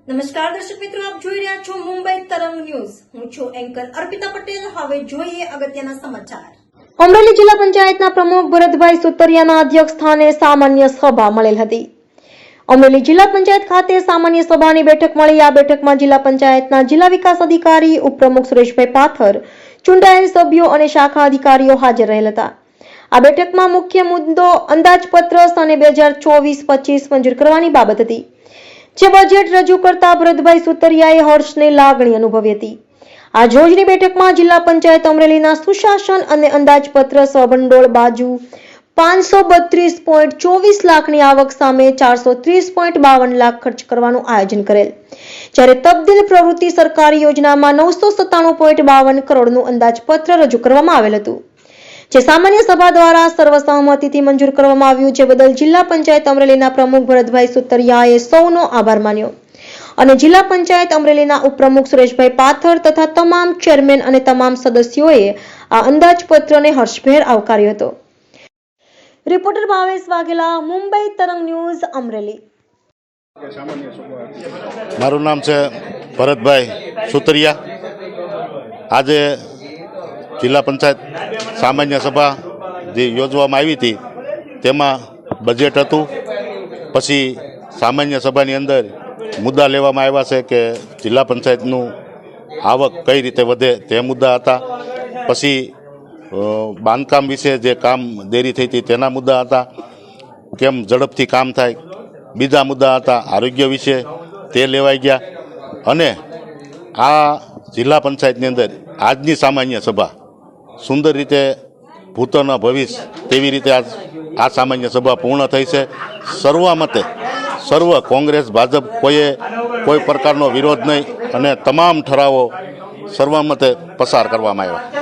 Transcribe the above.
નમસ્કાર દર્શક મિત્રો, આપ જોઈ રહ્યા છો મુંબઈ તરંગ ન્યૂઝ. હું છું એન્કર અર્પિતા પટેલ. હવે જોઈએ અગત્યના સમાચાર. અમરેલી જિલ્લા પંચાયતના પ્રમુખ ભરતભાઈ સુતરિયાના અધ્યક્ષ સ્થાને સામાન્ય સભા મળેલ હતી. અમરેલી જિલ્લા પંચાયત ખાતે સામાન્ય સભાની બેઠક મળી. આ બેઠકમાં જિલ્લા પંચાયતના જિલ્લા વિકાસ અધિકારી, ઉપપ્રમુખ સુરેશભાઈ પાથર, ચૂંટાયેલ સભ્યો અને શાખા અધિકારીઓ હાજર રહેલ હતા. આ બેઠકમાં મુખ્ય મુદ્દો અંદાજપત્ર સને 2024-25 મંજૂર કરવાની બાબત હતી. જે બજેટ રજૂ કરતા ભરતભાઈ સુતરિયાએ હર્ષની લાગણી અનુભવી હતી. આ આજની બેઠકમાં જિલ્લા પંચાયત અમરેલીના સુશાસન અને અંદાજપત્ર સભંડોળ બાજુ 532.24 લાખની આવક સામે 430.52 લાખ ખર્ચ કરવાનું આયોજન કરેલ. જ્યારે તબદીલ પ્રવૃત્તિ સરકારી યોજનામાં 997.52 કરોડનું અંદાજપત્ર રજૂ કરવામાં આવેલ હતું, જે સામાન્ય સભા દ્વારા સર્વસહમતિથી મંજૂર કરવામાં આવ્યું. જે બદલ જિલ્લા પંચાયત અમરેલીના પ્રમુખ ભરતભાઈ સુતરિયાએ સૌનો આભાર માન્યો અને જિલ્લા પંચાયત અમરેલીના ઉપપ્રમુખ સુરેશભાઈ પાથર તથા તમામ ચેરમેન અને તમામ સદસ્યોએ આ અંદાજપત્રને હર્ષભેર આવકાર્યો હતો. રિપોર્ટર ભાવેશ વાઘેલા, મુંબઈ તરંગ ન્યૂઝ, અમરેલી. મારું નામ છે ભરતભાઈ સુતરિયા. આજે જિલ્લા પંચાયત સામાન્ય સભા જે યોજવામાં આવી હતી તેમાં બજેટ હતું. પછી સામાન્ય સભાની અંદર મુદ્દા લેવામાં આવ્યા છે કે જિલ્લા પંચાયતનું આવક કઈ રીતે વધે તે મુદ્દા હતા. પછી બાંધકામ વિશે જે કામ દેરી થઈ હતી તેના મુદ્દા હતા, કેમ ઝડપથી કામ થાય. બીજા મુદ્દા હતા આરોગ્ય વિશે, તે લેવાઈ ગયા. અને આ જિલ્લા પંચાયતની અંદર આજની સામાન્ય સભા સુંદર રીતે ભૂતોના ભવિષ્ય તેવી રીતે આ સામાન્ય સભા પૂર્ણ થઈ છે. સર્વમતે સર્વ કોંગ્રેસ, ભાજપ કોઈ પ્રકારનો વિરોધ નહીં અને તમામ ઠરાવો સર્વમતે પસાર કરવામાં આવ્યા.